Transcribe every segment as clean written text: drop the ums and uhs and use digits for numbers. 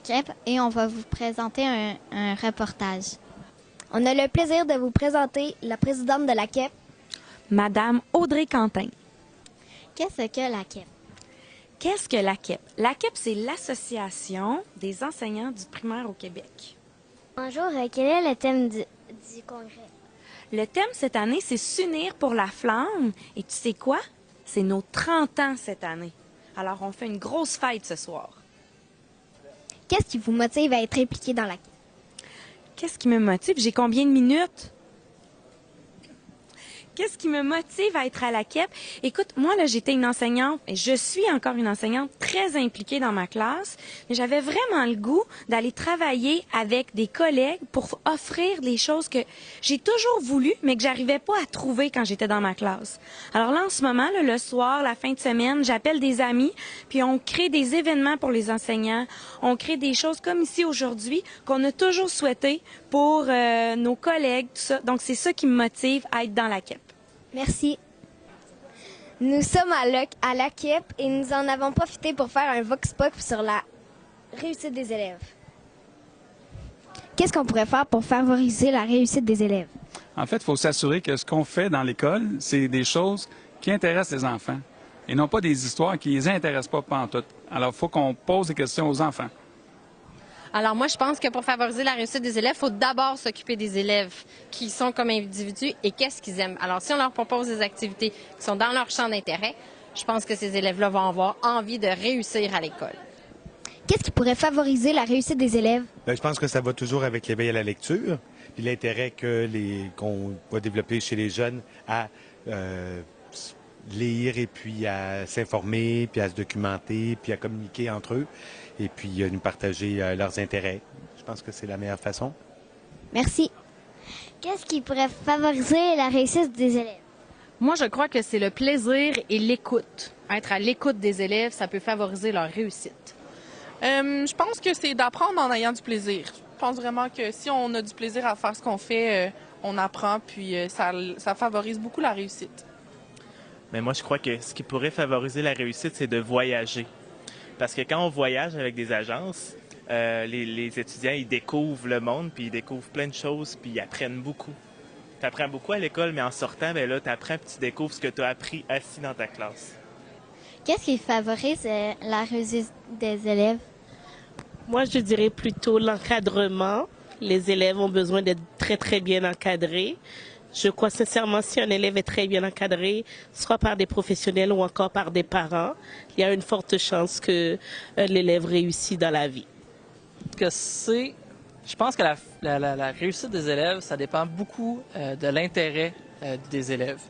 KEP et on va vous présenter un reportage. On a le plaisir de vous présenter la présidente de la KEP, Madame Audrey Quentin. Qu'est-ce que la KEP? Qu'est-ce que la KEP? La KEP, c'est l'Association des enseignants du primaire au Québec. Bonjour, quel est le thème du congrès? Le thème cette année, c'est s'unir pour la flamme. Et tu sais quoi? C'est nos 30 ans cette année. Alors, on fait une grosse fête ce soir. Qu'est-ce qui vous motive à être impliqué dans la KEP? Qu'est-ce qui me motive? J'ai combien de minutes? Qu'est-ce qui me motive à être à la KEP? Écoute, moi, là, j'étais une enseignante, et je suis encore une enseignante très impliquée dans ma classe, mais j'avais vraiment le goût d'aller travailler avec des collègues pour offrir des choses que j'ai toujours voulu, mais que j'arrivais pas à trouver quand j'étais dans ma classe. Alors là, en ce moment, là, le soir, la fin de semaine, j'appelle des amis, puis on crée des événements pour les enseignants. On crée des choses comme ici aujourd'hui qu'on a toujours souhaité pour nos collègues, tout ça. Donc, c'est ça qui me motive à être dans la KEP. Merci. Nous sommes à la KEP et nous en avons profité pour faire un vox pop sur la réussite des élèves. Qu'est-ce qu'on pourrait faire pour favoriser la réussite des élèves? En fait, il faut s'assurer que ce qu'on fait dans l'école, c'est des choses qui intéressent les enfants et non pas des histoires qui les intéressent pas pantoute. Alors, il faut qu'on pose des questions aux enfants. Alors moi, je pense que pour favoriser la réussite des élèves, il faut d'abord s'occuper des élèves qui sont comme individus et qu'est-ce qu'ils aiment. Alors si on leur propose des activités qui sont dans leur champ d'intérêt, je pense que ces élèves-là vont avoir envie de réussir à l'école. Qu'est-ce qui pourrait favoriser la réussite des élèves? Bien, je pense que ça va toujours avec l'éveil à la lecture, puis l'intérêt qu'on va développer chez les jeunes à lire et puis à s'informer, puis à se documenter, puis à communiquer entre eux, et puis nous partager leurs intérêts. Je pense que c'est la meilleure façon. Merci. Qu'est-ce qui pourrait favoriser la réussite des élèves? Moi, je crois que c'est le plaisir et l'écoute. Être à l'écoute des élèves, ça peut favoriser leur réussite. Je pense que c'est d'apprendre en ayant du plaisir. Je pense vraiment que si on a du plaisir à faire ce qu'on fait, on apprend, puis ça favorise beaucoup la réussite. Mais moi, je crois que ce qui pourrait favoriser la réussite, c'est de voyager. Parce que quand on voyage avec des agences, les étudiants, ils découvrent le monde, puis ils découvrent plein de choses, puis ils apprennent beaucoup. Tu apprends beaucoup à l'école, mais en sortant, ben là, tu apprends, puis tu découvres ce que tu as appris assis dans ta classe. Qu'est-ce qui favorise la réussite des élèves? Moi, je dirais plutôt l'encadrement. Les élèves ont besoin d'être très, très bien encadrés. Je crois sincèrement, si un élève est très bien encadré, soit par des professionnels ou encore par des parents, il y a une forte chance que l'élève réussisse dans la vie. Je pense que la réussite des élèves, ça dépend beaucoup de l'intérêt des élèves.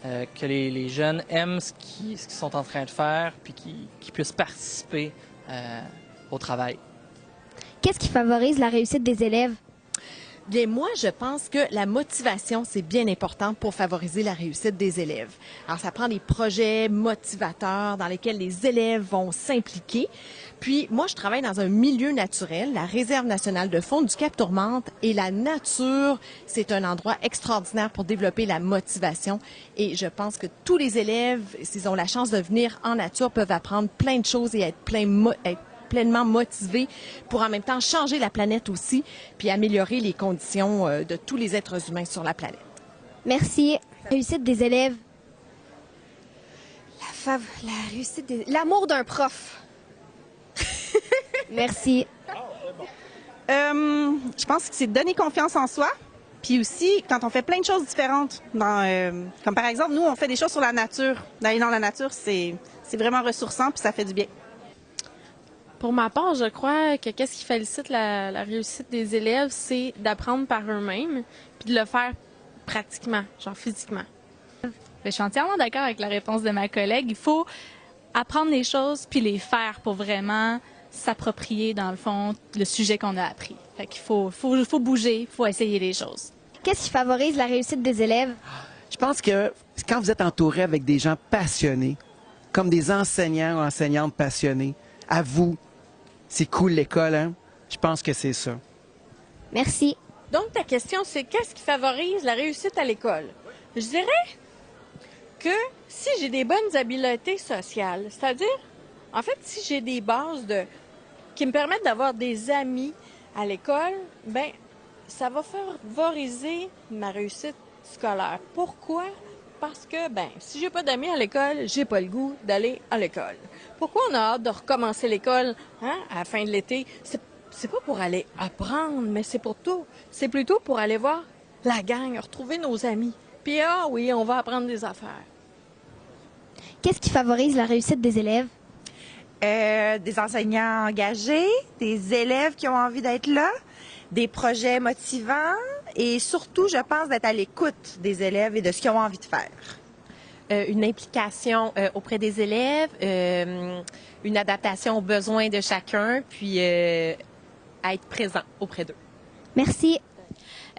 Que les jeunes aiment ce qu'ils sont en train de faire, puis qu'ils puissent participer au travail. Qu'est-ce qui favorise la réussite des élèves? Bien, moi, je pense que la motivation, c'est bien important pour favoriser la réussite des élèves. Alors, ça prend des projets motivateurs dans lesquels les élèves vont s'impliquer. Puis, moi, je travaille dans un milieu naturel, la Réserve nationale de faune du Cap-Tourmente, et la nature, c'est un endroit extraordinaire pour développer la motivation. Et je pense que tous les élèves, s'ils ont la chance de venir en nature, peuvent apprendre plein de choses et être pleinement motivés pour en même temps changer la planète aussi, puis améliorer les conditions de tous les êtres humains sur la planète. Merci. Réussite des élèves. L'amour d'un prof. Merci. Je pense que c'est donner confiance en soi. Puis aussi, quand on fait plein de choses différentes, comme par exemple, nous, on fait des choses sur la nature. D'aller dans la nature, c'est vraiment ressourçant, puis ça fait du bien. Pour ma part, je crois que qu'est-ce qui félicite la réussite des élèves, c'est d'apprendre par eux-mêmes, puis de le faire pratiquement, genre physiquement. Je suis entièrement d'accord avec la réponse de ma collègue. Il faut apprendre les choses puis les faire pour vraiment s'approprier, dans le fond, le sujet qu'on a appris. Fait qu'il faut bouger, il faut essayer les choses. Qu'est-ce qui favorise la réussite des élèves? Je pense que quand vous êtes entouré avec des gens passionnés, comme des enseignants ou enseignantes passionnés, à vous, c'est cool l'école, hein? Je pense que c'est ça. Merci. Donc, ta question, c'est qu'est-ce qui favorise la réussite à l'école? Je dirais que si j'ai des bonnes habiletés sociales, c'est-à-dire, en fait, si j'ai des bases de qui me permettent d'avoir des amis à l'école, ben ça va favoriser ma réussite scolaire. Pourquoi? Parce que, ben, si j'ai pas d'amis à l'école, j'ai pas le goût d'aller à l'école. Pourquoi on a hâte de recommencer l'école à la fin de l'été? C'est pas pour aller apprendre, mais c'est plutôt pour aller voir la gang, retrouver nos amis. Puis, ah oui, on va apprendre des affaires. Qu'est-ce qui favorise la réussite des élèves? Des enseignants engagés, des élèves qui ont envie d'être là, des projets motivants et surtout, je pense, d'être à l'écoute des élèves et de ce qu'ils ont envie de faire. Une implication auprès des élèves, une adaptation aux besoins de chacun, puis être présent auprès d'eux. Merci.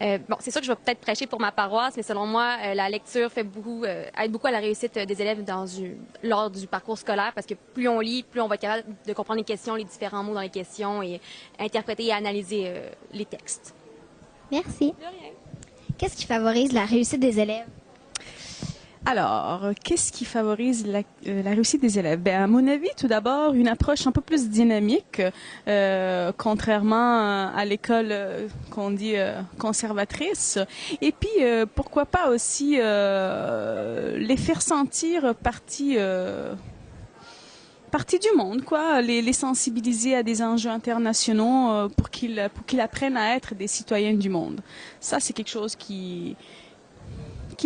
Bon, c'est sûr que je vais peut-être prêcher pour ma paroisse, mais selon moi, la lecture aide beaucoup à la réussite des élèves lors du parcours scolaire, parce que plus on lit, plus on va être capable de comprendre les questions, les différents mots dans les questions et interpréter et analyser les textes. Merci. De rien. Qu'est-ce qui favorise la réussite des élèves? Alors, qu'est-ce qui favorise la réussite des élèves? Ben, à mon avis, tout d'abord, une approche un peu plus dynamique, contrairement à l'école qu'on dit conservatrice. Et puis, pourquoi pas aussi les faire sentir partie du monde, quoi, les sensibiliser à des enjeux internationaux pour qu'ils apprennent à être des citoyens du monde. Ça, c'est quelque chose qui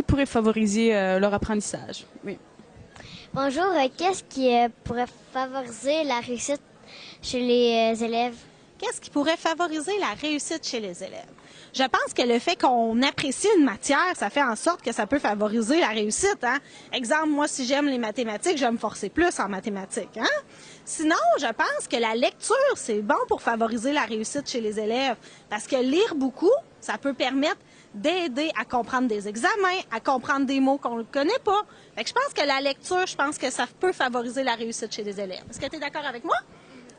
pourrait favoriser leur apprentissage. Oui. Bonjour, qu'est-ce qui pourrait favoriser la réussite chez les élèves? Qu'est-ce qui pourrait favoriser la réussite chez les élèves? Je pense que le fait qu'on apprécie une matière, ça fait en sorte que ça peut favoriser la réussite. Hein? Exemple, moi, si j'aime les mathématiques, je vais me forcer plus en mathématiques. Hein? Sinon, je pense que la lecture, c'est bon pour favoriser la réussite chez les élèves. Parce que lire beaucoup, ça peut permettre d'aider à comprendre des examens, à comprendre des mots qu'on ne connaît pas. Fait que je pense que la lecture, je pense que ça peut favoriser la réussite chez les élèves. Est-ce que tu es d'accord avec moi?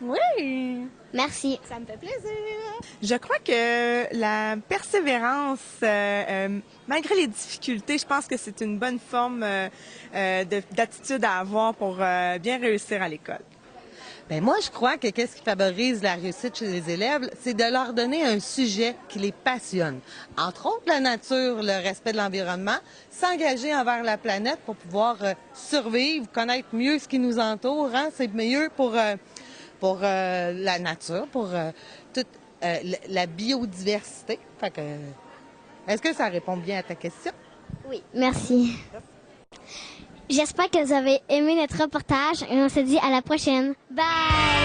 Oui. Merci. Ça me fait plaisir. Je crois que la persévérance, malgré les difficultés, je pense que c'est une bonne forme d'attitude à avoir pour bien réussir à l'école. Bien, moi, je crois que qu'est-ce qui favorise la réussite chez les élèves, c'est de leur donner un sujet qui les passionne. Entre autres, la nature, le respect de l'environnement, s'engager envers la planète pour pouvoir survivre, connaître mieux ce qui nous entoure. Hein? C'est mieux pour la nature, pour toute la biodiversité. Fait que, est-ce que ça répond bien à ta question? Oui, merci. J'espère que vous avez aimé notre reportage et on se dit à la prochaine. Bye!